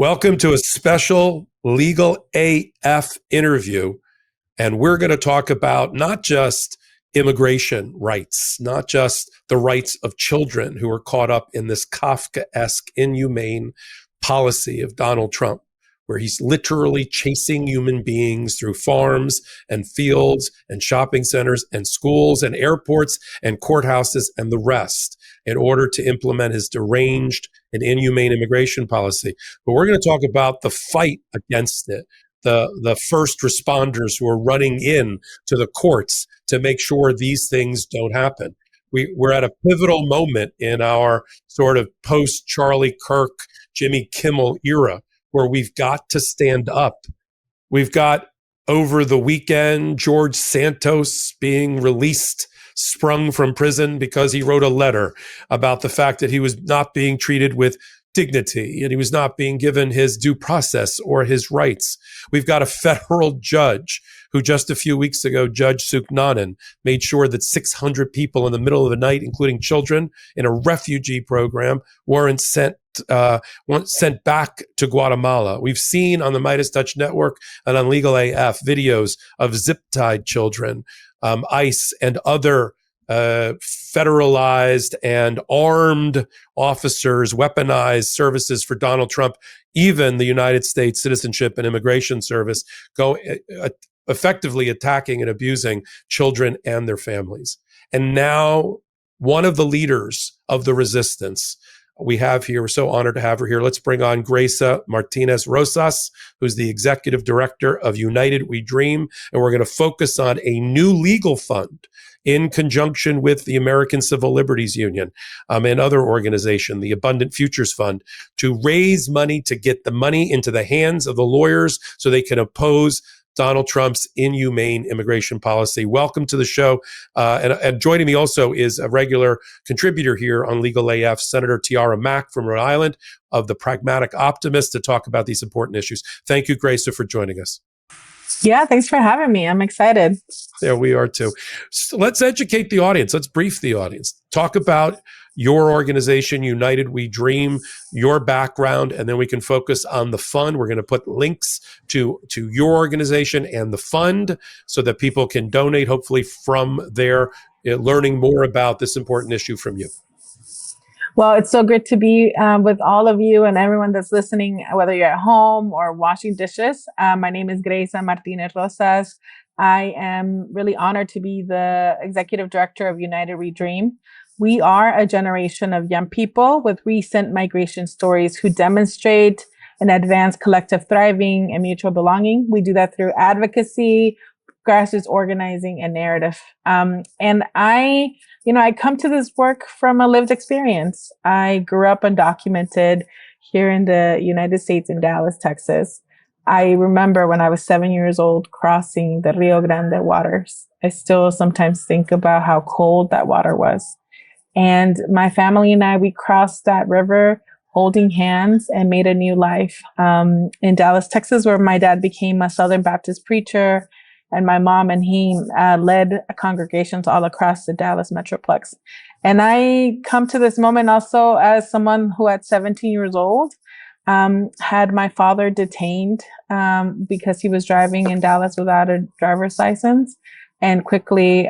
Welcome to a special Legal AF interview. And we're going to talk about not just immigration rights, not just the rights of children who are caught up in this Kafkaesque, inhumane policy of Donald Trump, where he's literally chasing human beings through farms and fields and shopping centers and schools and airports and courthouses and the rest in order to implement his deranged and inhumane immigration policy. But we're going to talk about the fight against it, the first responders who are running in to the courts to make sure these things don't happen. We're at a pivotal moment in our sort of post-Charlie Kirk, Jimmy Kimmel era, where we've got to stand up. We've got, over the weekend, George Santos being released, sprung from prison because he wrote a letter about the fact that he was not being treated with dignity and he was not being given his due process or his rights. We've got a federal judge who just a few weeks ago, Judge Suknanen, made sure that 600 people in the middle of the night, including children in a refugee program, weren't sent back to Guatemala. We've seen on the Midas Touch Network and on Legal AF videos of zip-tied children, ICE and other federalized and armed officers, weaponized services for Donald Trump, even the United States Citizenship and Immigration Service, go effectively attacking and abusing children and their families. And now one of the leaders of the resistance we have here, we're so honored to have her here. Let's bring on Greisa Martinez Rosas, who's the executive director of United We Dream. And we're going to focus on a new legal fund in conjunction with the American Civil Liberties Union and other organization, the Abundant Futures Fund, to raise money to get the money into the hands of the lawyers so they can oppose Donald Trump's inhumane immigration policy. Welcome to the show. And joining me also is a regular contributor here on Legal AF, Senator Tiara Mack from Rhode Island of the Pragmatic Optimist, to talk about these important issues. Thank you, Greisa, for joining us. Yeah, thanks for having me. I'm excited. There we are too. So let's educate the audience. Let's brief the audience. Talk about your organization, United We Dream, your background, and then we can focus on the fund. We're going to put links to your organization and the fund so that people can donate, hopefully from there, learning more about this important issue from you. Well, it's so good to be with all of you and everyone that's listening, whether you're at home or washing dishes. My name is Greisa Martinez Rosas. I am really honored to be the executive director of United We Dream. We are a generation of young people with recent migration stories who demonstrate and advance collective thriving and mutual belonging. We do that through advocacy, grassroots organizing, and narrative. And I come to this work from a lived experience. I grew up undocumented here in the United States in Dallas, Texas. I remember when I was 7 years old crossing the Rio Grande waters. I still sometimes think about how cold that water was. And my family and I, we crossed that river holding hands and made a new life in Dallas, Texas, where my dad became a Southern Baptist preacher. And my mom and he led congregations all across the Dallas Metroplex. And I come to this moment also as someone who at 17 years old had my father detained because he was driving in Dallas without a driver's license and quickly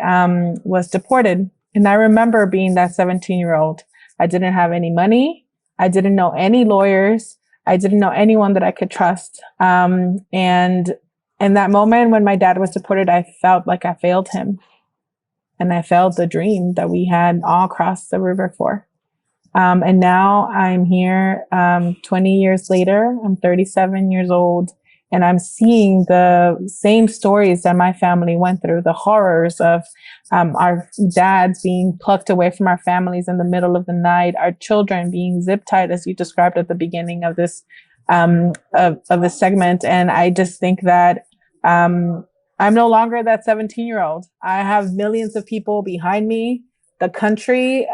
was deported. And I remember being that 17-year-old. I didn't have any money. I didn't know any lawyers. I didn't know anyone that I could trust. And in that moment when my dad was deported, I felt like I failed him. And I failed the dream that we had all crossed the river for. And now I'm here 20 years later. I'm 37 years old. And I'm seeing the same stories that my family went through, the horrors of our dads being plucked away from our families in the middle of the night, our children being zip-tied, as you described at the beginning of this of this segment. And I just think that I'm no longer that 17-year-old. I have millions of people behind me. The country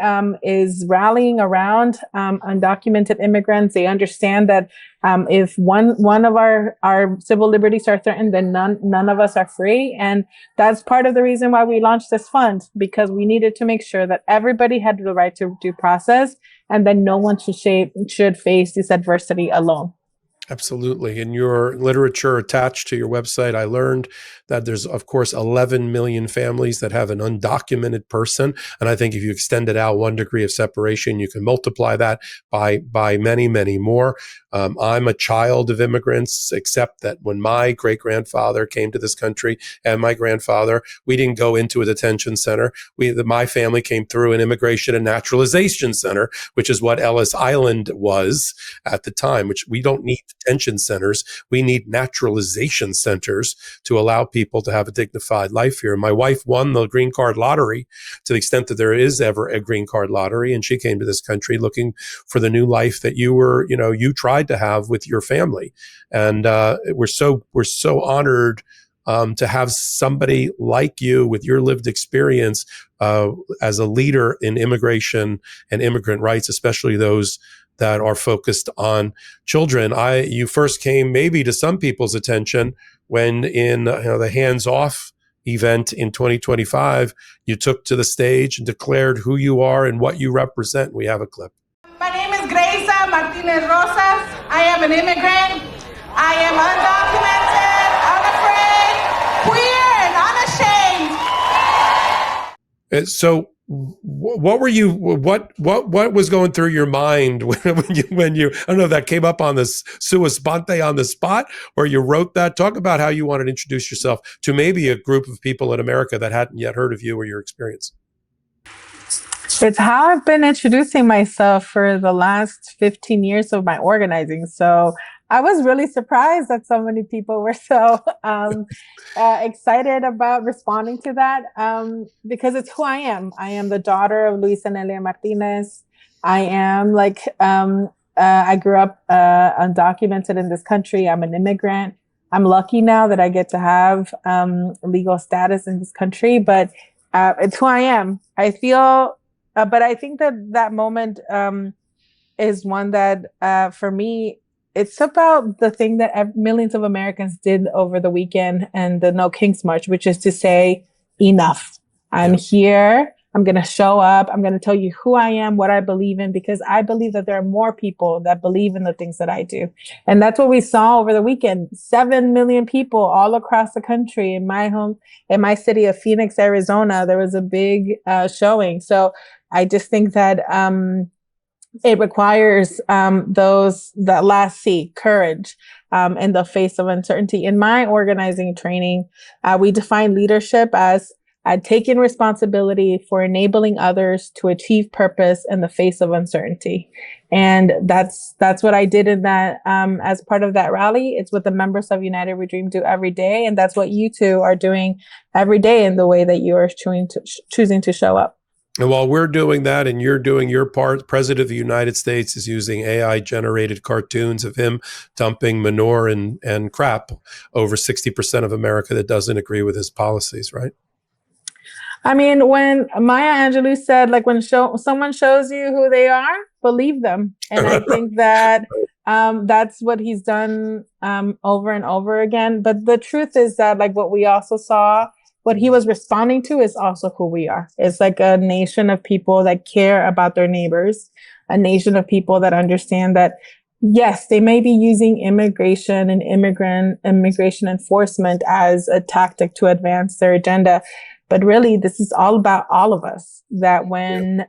is rallying around undocumented immigrants. They understand that if one of our civil liberties are threatened, then none of us are free. And that's part of the reason why we launched this fund, because we needed to make sure that everybody had the right to due process and that no one should face this adversity alone. Absolutely. In your literature attached to your website, I learned that there's, of course, 11 million families that have an undocumented person. And I think if you extend it out 1 degree of separation, you can multiply that by many, many more. I'm a child of immigrants, except that when my great-grandfather came to this country and my grandfather, we didn't go into a detention center. My family came through an immigration and naturalization center, which is what Ellis Island was at the time, which we don't need detention centers. We need naturalization centers to allow people to have a dignified life here. My wife won the green card lottery, to the extent that there is ever a green card lottery. And she came to this country looking for the new life that you tried to have with your family. And we're so honored to have somebody like you with your lived experience as a leader in immigration and immigrant rights, especially those that are focused on children. You first came maybe to some people's attention when in the hands-off event in 2025, you took to the stage and declared who you are and what you represent. We have a clip. My name is Greisa Martinez Rosas. I am an immigrant. I am undocumented, unafraid, queer, and unashamed. So what were you, what was going through your mind when you, I don't know, that came up on this sua sponte on the spot, or you wrote that? Talk about how you wanted to introduce yourself to maybe a group of people in America that hadn't yet heard of you or your experience. It's how I've been introducing myself for the last 15 years of my organizing. So I was really surprised that so many people were so excited about responding to that because it's who I am. I am the daughter of Luis and Elia Martinez. I am I grew up undocumented in this country. I'm an immigrant. I'm lucky now that I get to have legal status in this country, but it's who I am. I feel, but I think that moment is one that for me, it's about the thing that millions of Americans did over the weekend and the No Kings March, which is to say, enough. I'm here. I'm going to show up. I'm going to tell you who I am, what I believe in, because I believe that there are more people that believe in the things that I do. And that's what we saw over the weekend. 7 million people all across the country. In my city of Phoenix, Arizona, there was a big showing. So I just think that it requires that last C, courage, in the face of uncertainty. In my organizing training, we define leadership as taking responsibility for enabling others to achieve purpose in the face of uncertainty. And that's what I did in that as part of that rally. It's what the members of United We Dream do every day. And that's what you two are doing every day in the way that you are choosing to show up. And while we're doing that and you're doing your part, the President of the United States is using AI-generated cartoons of him dumping manure and crap over 60% of America that doesn't agree with his policies, right? I mean, when Maya Angelou said, when someone shows you who they are, believe them. And I think that that's what he's done over and over again. But the truth is that what we also saw, what he was responding to is also who we are. It's like a nation of people that care about their neighbors, a nation of people that understand that, yes, they may be using immigration and immigration enforcement as a tactic to advance their agenda. But really, this is all about all of us, that when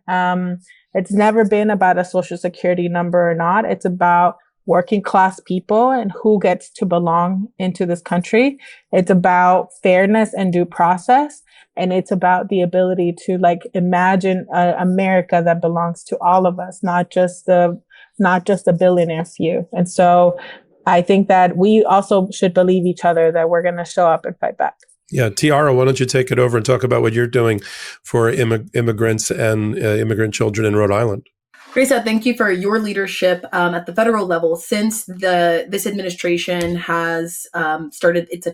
it's never been about a social security number or not, it's about working class people and who gets to belong into this country. It's about fairness and due process. And it's about the ability to imagine America that belongs to all of us, not just a billionaire few. And so I think that we also should believe each other that we're going to show up and fight back. Yeah. Tiara, why don't you take it over and talk about what you're doing for immigrants and immigrant children in Rhode Island? Greisa, thank you for your leadership at the federal level. Since this administration has started its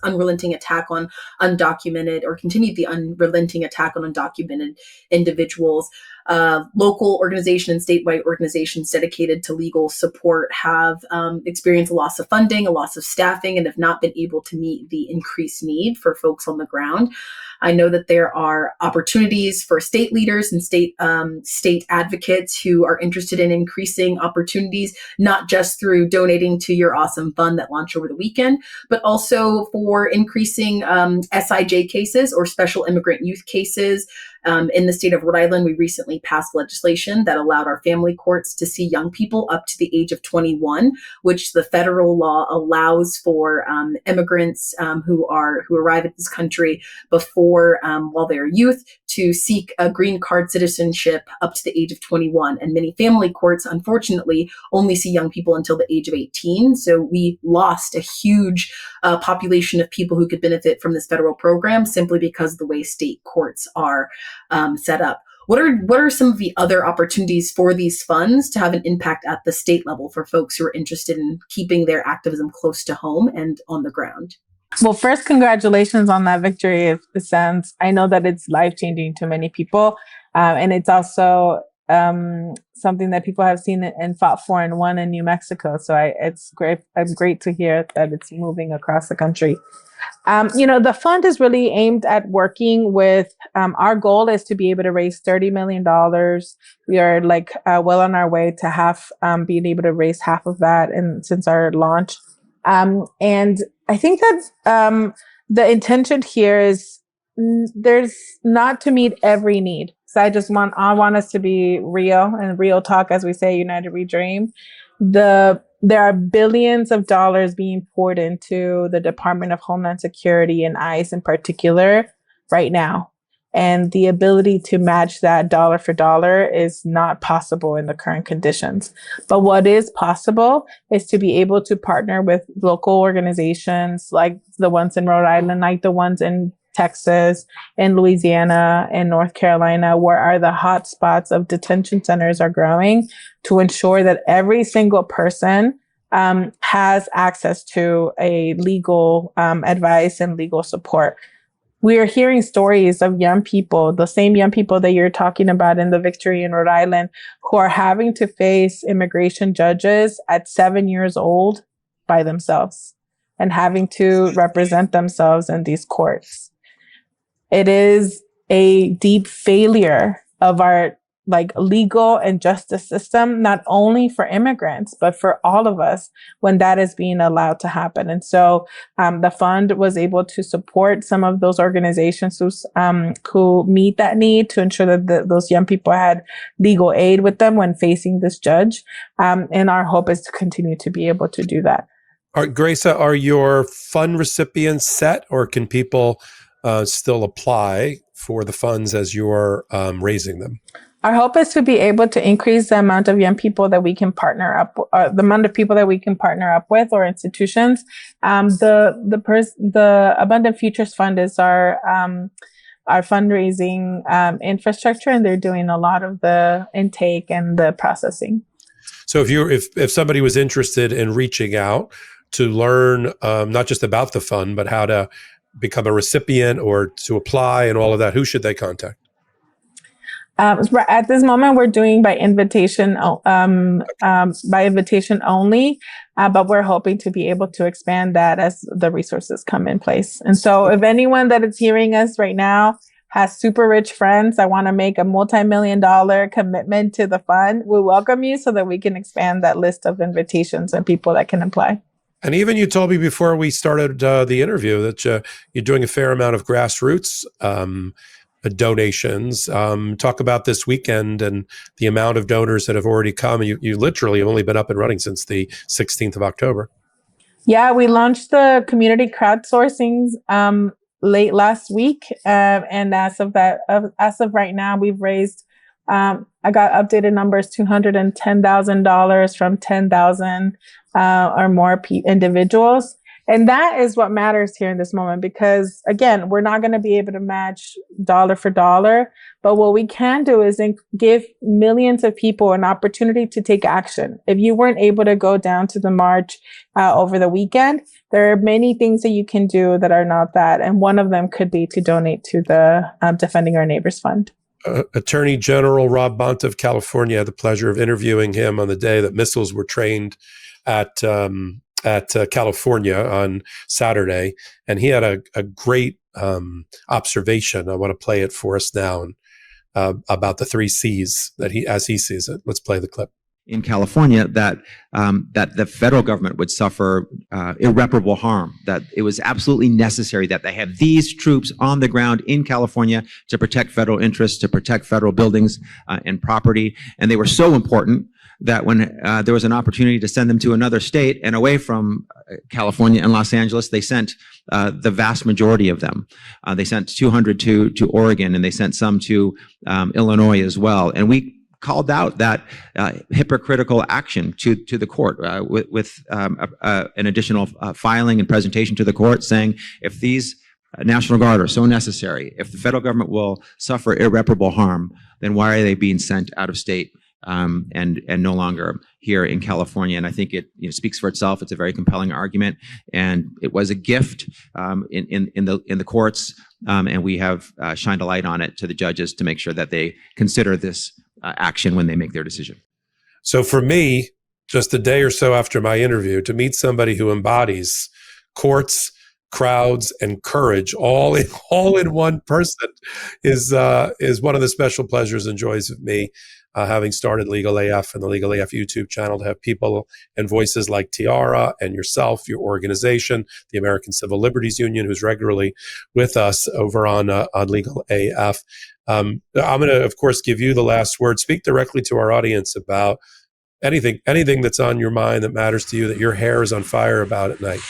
unrelenting attack on undocumented, or continued the unrelenting attack on undocumented individuals, local organizations and statewide organizations dedicated to legal support have experienced a loss of funding, a loss of staffing, and have not been able to meet the increased need for folks on the ground. I know that there are opportunities for state leaders and state advocates who are interested in increasing opportunities, not just through donating to your awesome fund that launched over the weekend, but also for increasing SIJ cases or special immigrant youth cases. In the state of Rhode Island, we recently passed legislation that allowed our family courts to see young people up to the age of 21, which the federal law allows for immigrants who arrive at this country before while they're youth to seek a green card citizenship up to the age of 21. And many family courts, unfortunately, only see young people until the age of 18. So we lost a huge population of people who could benefit from this federal program simply because of the way state courts are set up. What are some of the other opportunities for these funds to have an impact at the state level for folks who are interested in keeping their activism close to home and on the ground? Well, first, congratulations on that victory. I know that it's life-changing to many people. And it's also something that people have seen and fought for and won in New Mexico. So it's great to hear that it's moving across the country. The fund is really aimed at working with, our goal is to be able to raise $30 million. We are well on our way to being able to raise half of that since our launch. And I think that the intention here is there's not to meet every need. So I want us to be real and real talk, as we say, United We Dream. There are billions of dollars being poured into the Department of Homeland Security and ICE in particular right now. And the ability to match that dollar for dollar is not possible in the current conditions. But what is possible is to be able to partner with local organizations like the ones in Rhode Island, like the ones in Texas, in Louisiana, and North Carolina, where the hot spots of detention centers are growing, to ensure that every single person has access to a legal advice and legal support. We are hearing stories of young people, the same young people that you're talking about in the victory in Rhode Island, who are having to face immigration judges at 7 years old by themselves and having to represent themselves in these courts. It is a deep failure of our legal and justice system, not only for immigrants, but for all of us when that is being allowed to happen. And so the fund was able to support some of those organizations who meet that need to ensure that those young people had legal aid with them when facing this judge. And our hope is to continue to be able to do that. Greisa, are your fund recipients set, or can people still apply for the funds as you're raising them? Our hope is to be able to increase the amount of young people that we can partner up, the amount of people that we can partner up with, or institutions. The Abundant Futures Fund is our fundraising infrastructure, and they're doing a lot of the intake and the processing. So if somebody was interested in reaching out to learn not just about the fund, but how to become a recipient or to apply and all of that, who should they contact? At this moment, we're doing by invitation only, but we're hoping to be able to expand that as the resources come in place. And so if anyone that is hearing us right now has super rich friends that want to make a multi-million-dollar commitment to the fund, we welcome you so that we can expand that list of invitations and people that can apply. And even you told me before we started the interview that you're doing a fair amount of grassroots donations. Talk about this weekend and the amount of donors that have already come. You literally have only been up and running since the 16th of October. Yeah, we launched the community crowdsourcing late last week. And as of right now, we've raised, I got updated numbers, $210,000 from 10,000 or more individuals. And that is what matters here in this moment, because again, we're not going to be able to match dollar for dollar, but what we can do is give millions of people an opportunity to take action. If you weren't able to go down to the march over the weekend, there are many things that you can do that are not that. And one of them could be to donate to the Defending Our Neighbors Fund. Attorney General Rob Bonta of California. I had the pleasure of interviewing him on the day that missiles were trained at California on Saturday, and he had a great observation. I want to play it for us now, and about the 3 C's that as he sees it. Let's play the clip. In California, that the federal government would suffer irreparable harm, that it was absolutely necessary that they have these troops on the ground in California to protect federal interests, to protect federal buildings and property. And they were so important that when there was an opportunity to send them to another state and away from California and Los Angeles, they sent the vast majority of them. They sent 200 to Oregon, and they sent some to Illinois as well. And we called out that hypocritical action to the court with an additional filing and presentation to the court saying, if these National Guard are so necessary, if the federal government will suffer irreparable harm, then why are they being sent out of state and no longer here in California? And I think it speaks for itself. It's a very compelling argument, and it was a gift in the courts, and we have shined a light on it to the judges to make sure that they consider this action when they make their decision. So for me, just a day or so after my interview, to meet somebody who embodies courts, crowds, and courage all in one person is one of the special pleasures and joys of me, having started Legal AF and the Legal AF YouTube channel, to have people and voices like Tiara and yourself, your organization, the American Civil Liberties Union, who's regularly with us over on Legal AF. I'm going to, of course, give you the last word. Speak directly to our audience about anything that's on your mind that matters to you, that your hair is on fire about at night.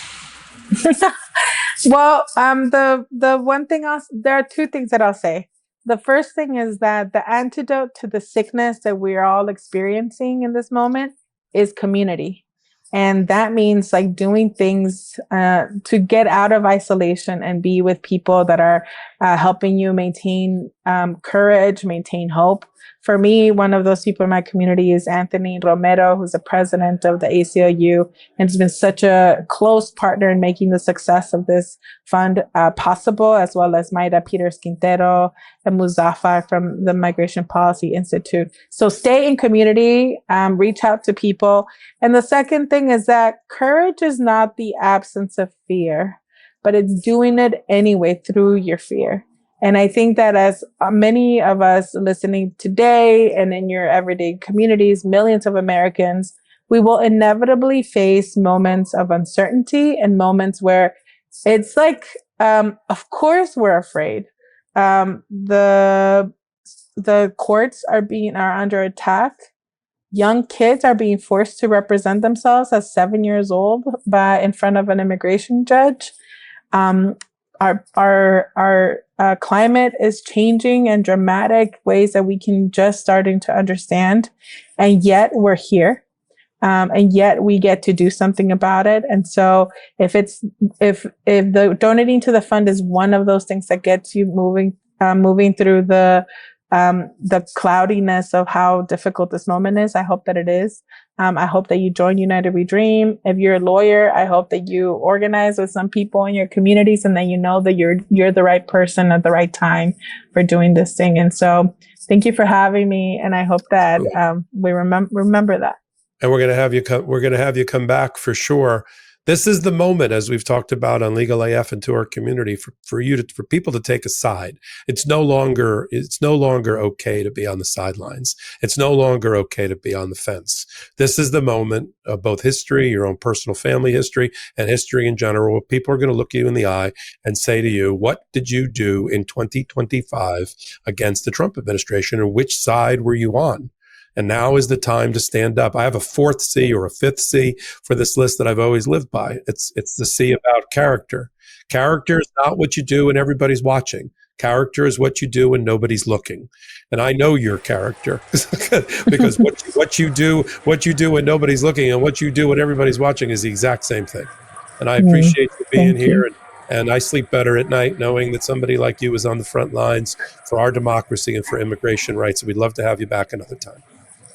Well, the one thing there are 2 things that I'll say. The first thing is that the antidote to the sickness that we're all experiencing in this moment is community. And that means like doing things to get out of isolation and be with people that are helping you maintain courage, maintain hope. For me, one of those people in my community is Anthony Romero, who's the president of the ACLU, and has been such a close partner in making the success of this fund possible, as well as Mayra Peters Quintero and Muzaffar from the Migration Policy Institute. So stay in community, reach out to people. And the second thing is that courage is not the absence of fear, but it's doing it anyway through your fear. And I think that as many of us listening today and in your everyday communities, millions of Americans, we will inevitably face moments of uncertainty and moments where it's like, of course, we're afraid. The courts are under attack. Young kids are being forced to represent themselves at 7 years old in front of an immigration judge. Our climate is changing in dramatic ways that we can just starting to understand, and yet we're here, and yet we get to do something about it. And so, if the donating to the fund is one of those things that gets you moving through the cloudiness of how difficult this moment is, I hope that it is. I hope that you join United We Dream. If you're a lawyer, I hope that you organize with some people in your communities and that you know that you're the right person at the right time for doing this thing. And so thank you for having me. And I hope that we remember that. And we're going to have you come back for sure. This is the moment, as we've talked about on Legal AF and to our community, for people to take a side. It's no longer okay to be on the sidelines. It's no longer okay to be on the fence. This is the moment of both history, your own personal family history, and history in general, where people are going to look you in the eye and say to you, what did you do in 2025 against the Trump administration, and which side were you on? And now is the time to stand up. I have a 4th C or a 5th C for this list that I've always lived by. It's the C about character. Character is not what you do when everybody's watching. Character is what you do when nobody's looking. And I know your character because what you do when nobody's looking and what you do when everybody's watching is the exact same thing. And I appreciate you being here. And I sleep better at night knowing that somebody like you is on the front lines for our democracy and for immigration rights. And we'd love to have you back another time.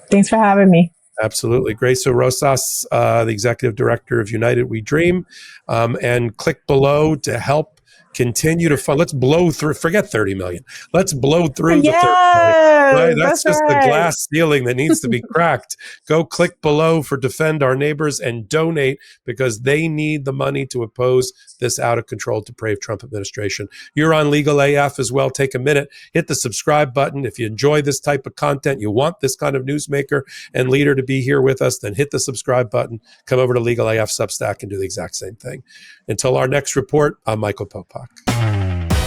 Thanks for having me. Absolutely. Greisa Rosas, the Executive Director of United We Dream. And click below to help continue to fund. Let's blow through, forget 30 million. Let's blow through the 30 Yes, million. Right? That's just right. the glass ceiling that needs to be cracked. Go click below for Defend Our Neighbors and donate, because they need the money to oppose this out of control, depraved Trump administration. You're on Legal AF as well. Take a minute, hit the subscribe button. If you enjoy this type of content, you want this kind of newsmaker and leader to be here with us, then hit the subscribe button. Come over to Legal AF Substack and do the exact same thing. Until our next report, I'm Michael Popok.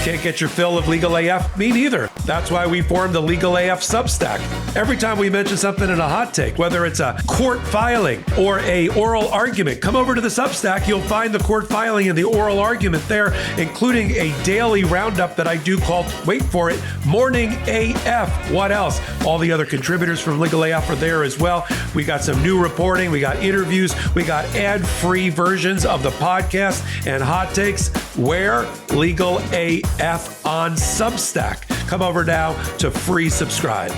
Can't get your fill of Legal AF? Me neither. That's why we formed the Legal AF Substack. Every time we mention something in a hot take, whether it's a court filing or a oral argument, come over to the Substack. You'll find the court filing and the oral argument there, including a daily roundup that I do called, wait for it, Morning AF. What else? All the other contributors from Legal AF are there as well. We got some new reporting. We got interviews. We got ad-free versions of the podcast and hot takes. Where? Legal AF on Substack. Come over now to free subscribe.